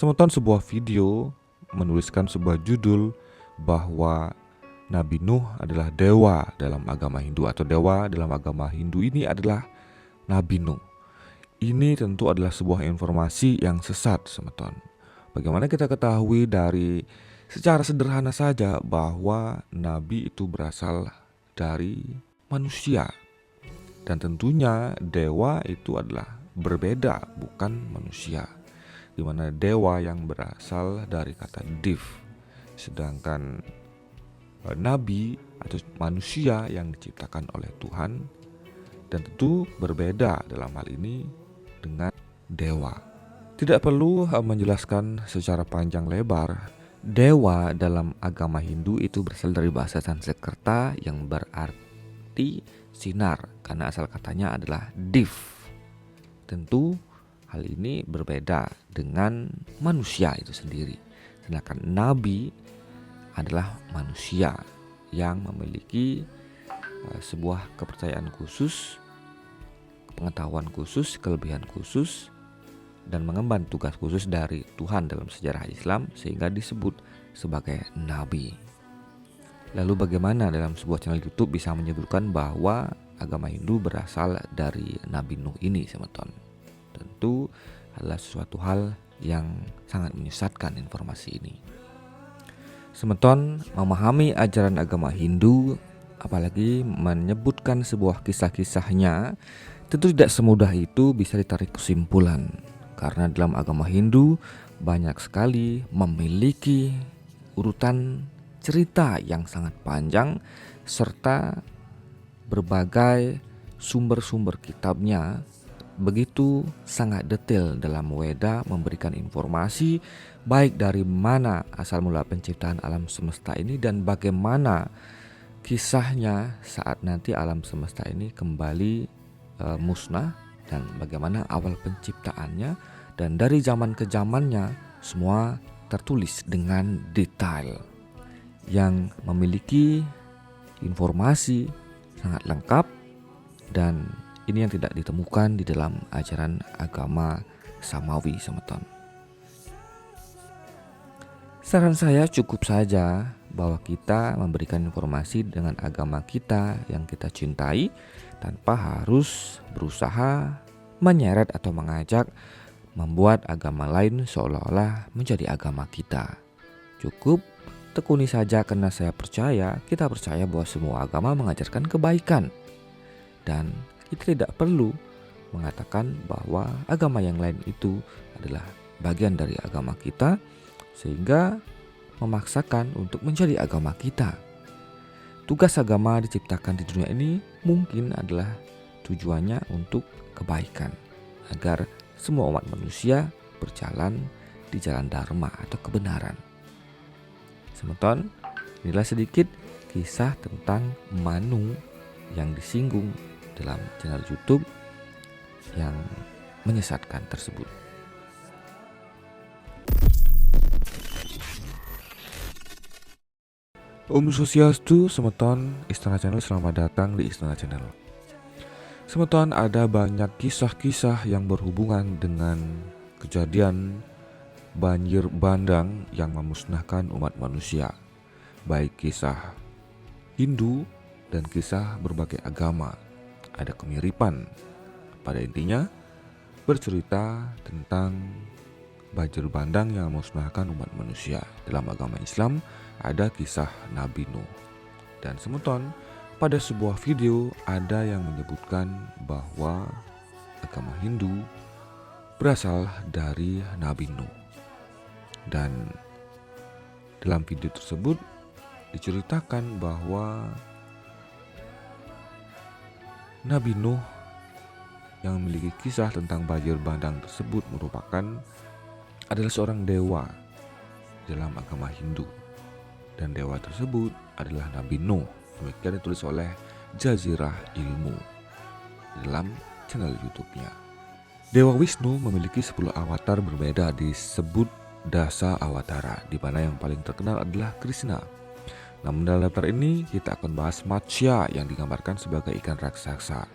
Semeton sebuah video menuliskan sebuah judul bahwa Nabi Nuh adalah dewa dalam agama Hindu, atau dewa dalam agama Hindu ini adalah Nabi Nuh. Ini tentu adalah sebuah informasi yang sesat, semeton. Bagaimana kita ketahui dari secara sederhana saja bahwa Nabi itu berasal dari manusia. Dan tentunya dewa itu adalah berbeda, bukan manusia. Di mana dewa yang berasal dari kata div, sedangkan nabi atau manusia yang diciptakan oleh Tuhan, dan tentu berbeda dalam hal ini dengan dewa. Tidak perlu menjelaskan secara panjang lebar. Dewa dalam agama Hindu itu berasal dari bahasa Sanskerta yang berarti sinar, karena asal katanya adalah div. Tentu hal ini berbeda dengan manusia itu sendiri. Sedangkan nabi adalah manusia yang memiliki sebuah kepercayaan khusus, pengetahuan khusus, kelebihan khusus, dan mengemban tugas khusus dari Tuhan dalam sejarah Islam sehingga disebut sebagai nabi. Lalu bagaimana dalam sebuah channel YouTube bisa menyebutkan bahwa agama Hindu berasal dari Nabi Nuh ini, semeton? Tentu adalah sesuatu hal yang sangat menyesatkan informasi ini. Semeton, memahami ajaran agama Hindu, apalagi menyebutkan sebuah kisah-kisahnya, tentu tidak semudah itu bisa ditarik kesimpulan. Karena dalam agama Hindu banyak sekali memiliki urutan cerita yang sangat panjang serta berbagai sumber-sumber kitabnya begitu sangat detail dalam Weda memberikan informasi baik dari mana asal mula penciptaan alam semesta ini dan bagaimana kisahnya saat nanti alam semesta ini kembali musnah, dan bagaimana awal penciptaannya, dan dari zaman ke zamannya semua tertulis dengan detail yang memiliki informasi sangat lengkap, dan ini yang tidak ditemukan di dalam ajaran agama Samawi, semeton. Saran saya cukup saja bahwa kita memberikan informasi dengan agama kita yang kita cintai tanpa harus berusaha menyeret atau mengajak membuat agama lain seolah-olah menjadi agama kita. Cukup tekuni saja, karena kita percaya bahwa semua agama mengajarkan kebaikan, dan kita tidak perlu mengatakan bahwa agama yang lain itu adalah bagian dari agama kita sehingga memaksakan untuk menjadi agama kita. Tugas agama diciptakan di dunia ini mungkin adalah tujuannya untuk kebaikan, agar semua umat manusia berjalan di jalan dharma atau kebenaran. Semeton, inilah sedikit kisah tentang Manu yang disinggung dalam channel YouTube yang menyesatkan tersebut. Om Swastiastu, semeton Istana Channel, selamat datang di Istana Channel. Semeton, ada banyak kisah-kisah yang berhubungan dengan kejadian banjir bandang yang memusnahkan umat manusia, baik kisah Hindu dan kisah berbagai agama. Ada kemiripan. Pada intinya bercerita tentang banjir bandang yang memusnahkan umat manusia. Dalam agama Islam ada kisah Nabi Nuh. Dan semeton, pada sebuah video ada yang menyebutkan bahwa agama Hindu berasal dari Nabi Nuh. Dan dalam video tersebut diceritakan bahwa Nabi Nuh yang memiliki kisah tentang banjir bandang tersebut adalah seorang dewa dalam agama Hindu. Dan dewa tersebut adalah Nabi Nuh. Demikian ditulis oleh Jazirah Ilmu dalam channel YouTube-nya. Dewa Wisnu memiliki 10 avatar berbeda, disebut Dasa Awatara, di mana yang paling terkenal adalah Krishna. Namun dalam daftar ini kita akan bahas Matsya yang digambarkan sebagai ikan raksasa.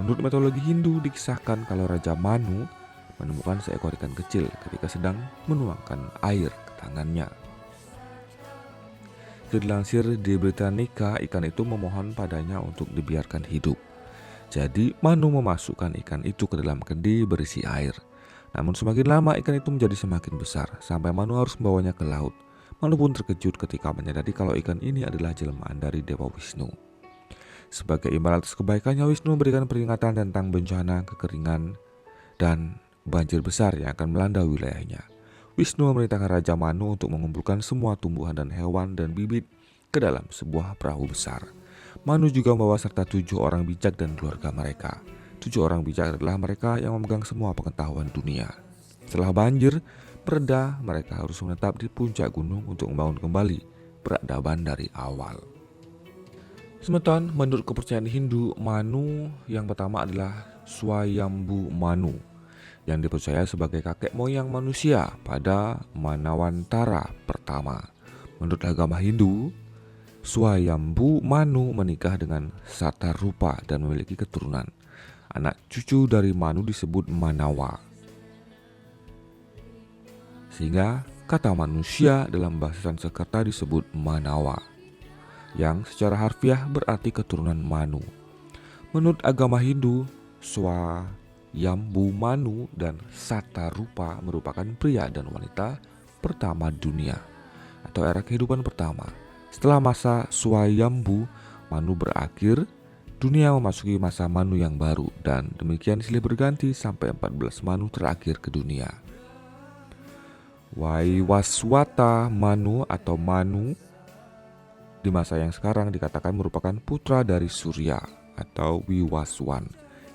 Menurut mitologi Hindu dikisahkan kalau Raja Manu menemukan seekor ikan kecil ketika sedang menuangkan air ke tangannya. Dilansir di Britannica, ikan itu memohon padanya untuk dibiarkan hidup. Jadi Manu memasukkan ikan itu ke dalam kendi berisi air. Namun semakin lama ikan itu menjadi semakin besar sampai Manu harus membawanya ke laut. Manu pun terkejut ketika menyadari kalau ikan ini adalah jelmaan dari Dewa Wisnu. Sebagai imbalan atas kebaikannya, Wisnu memberikan peringatan tentang bencana, kekeringan, dan banjir besar yang akan melanda wilayahnya. Wisnu memerintahkan Raja Manu untuk mengumpulkan semua tumbuhan dan hewan dan bibit ke dalam sebuah perahu besar. Manu juga membawa serta 7 orang bijak dan keluarga mereka. 7 orang bijak adalah mereka yang memegang semua pengetahuan dunia. Setelah banjir mereda, mereka harus menetap di puncak gunung untuk membangun kembali peradaban dari awal. Sementara menurut kepercayaan Hindu, Manu yang pertama adalah Swayambhu Manu, yang dipercaya sebagai kakek moyang manusia pada Manwantara pertama. Menurut agama Hindu, Swayambhu Manu menikah dengan Satarupa dan memiliki keturunan. Anak cucu dari Manu disebut Manawa. Sehingga kata manusia dalam bahasa Sanskerta disebut Manawa, yang secara harfiah berarti keturunan Manu. Menurut agama Hindu, Swayambhu Manu dan Satarupa merupakan pria dan wanita pertama dunia atau era kehidupan pertama. Setelah masa Swayambhu Manu berakhir, dunia memasuki masa Manu yang baru, dan demikian silih berganti sampai 14 Manu terakhir ke dunia. Waiwaswata Manu atau Manu di masa yang sekarang dikatakan merupakan putra dari Surya atau Wiwaswan,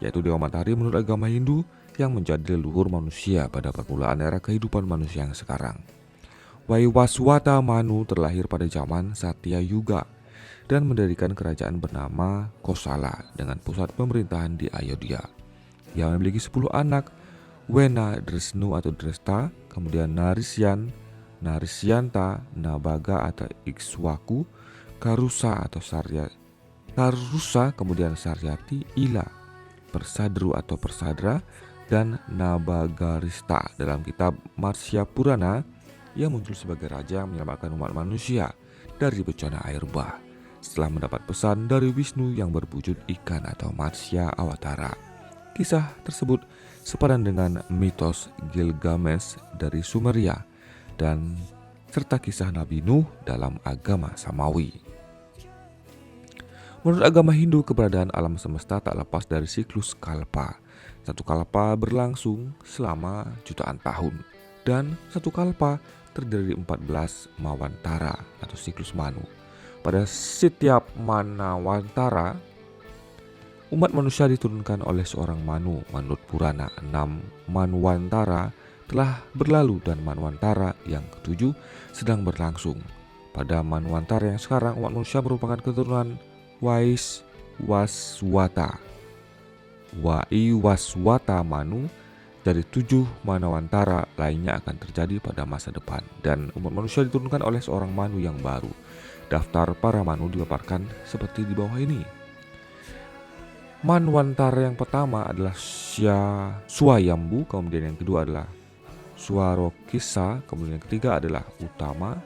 yaitu dewa matahari menurut agama Hindu yang menjadi leluhur manusia pada permulaan era kehidupan manusia yang sekarang. Waiwaswata Manu terlahir pada zaman Satya Yuga dan mendirikan kerajaan bernama Kosala dengan pusat pemerintahan di Ayodhya. Ia memiliki 10 anak, Wena, Dresnu atau Dresta, kemudian Narisyan, Narisyanta, Nabaga atau Ikswaku, Karusa atau Karusa, kemudian Saryati, Ila, Persadru atau Persadra, dan Nabagarista. Dalam kitab Matsya Purana, ia muncul sebagai raja yang menyelamatkan umat manusia dari bencana air bah setelah mendapat pesan dari Wisnu yang berwujud ikan atau Matsya Awatara. Kisah tersebut sepadan dengan mitos Gilgamesh dari Sumeria dan serta kisah Nabi Nuh dalam agama Samawi. Menurut agama Hindu, keberadaan alam semesta tak lepas dari siklus kalpa. Satu kalpa berlangsung selama jutaan tahun, dan satu kalpa terdiri dari 14 mawantara atau siklus Manu. Pada setiap manawantara, umat manusia diturunkan oleh seorang Manu. Menurut Purana, 6 manwantara telah berlalu dan manwantara yang ketujuh sedang berlangsung. Pada manwantara yang sekarang, umat manusia merupakan keturunan Waiwaswata Manu. Dari 7 manawantara lainnya akan terjadi pada masa depan, dan umat manusia diturunkan oleh seorang Manu yang baru. Daftar para Manu dipaparkan seperti di bawah ini. Manwantara yang pertama adalah Swayambhu, kemudian yang kedua adalah Swarokisa, kemudian yang ketiga adalah Utama,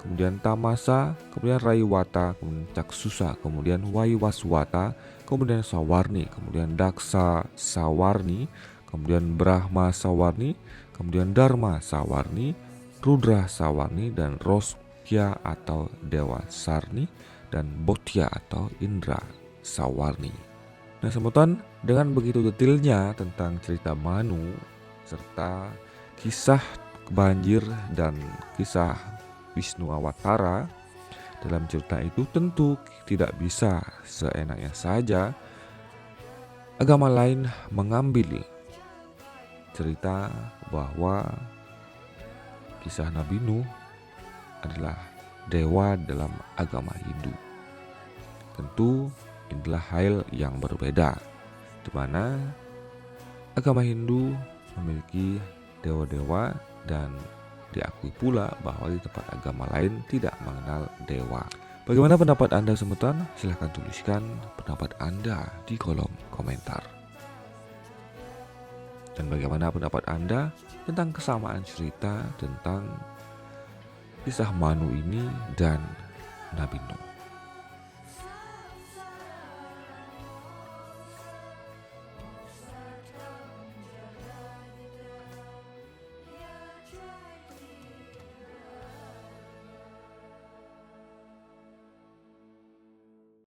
kemudian Tamasa, kemudian Raiwata, kemudian Caksusa, kemudian Waiwaswata, kemudian Sawarni, kemudian Daksa Sawarni, kemudian Brahma Sawarni, kemudian Dharma Sawarni, Rudra Sawarni, dan Roskya atau Dewa Sarni, dan Botya atau Indra Sawarni. Nah, semutan dengan begitu detailnya tentang cerita Manu serta kisah banjir dan kisah Wisnu Awatara dalam cerita itu, tentu tidak bisa seenaknya saja agama lain mengambil cerita bahwa kisah Nabi Nuh adalah dewa dalam agama Hindu. Tentu inilah hal yang berbeda, di mana agama Hindu memiliki dewa-dewa dan diakui pula bahwa di tempat agama lain tidak mengenal dewa. Bagaimana pendapat Anda semutan? Silahkan tuliskan pendapat Anda di kolom komentar. Dan bagaimana pendapat Anda tentang kesamaan cerita tentang kisah Manu ini dan Nabi Nuh?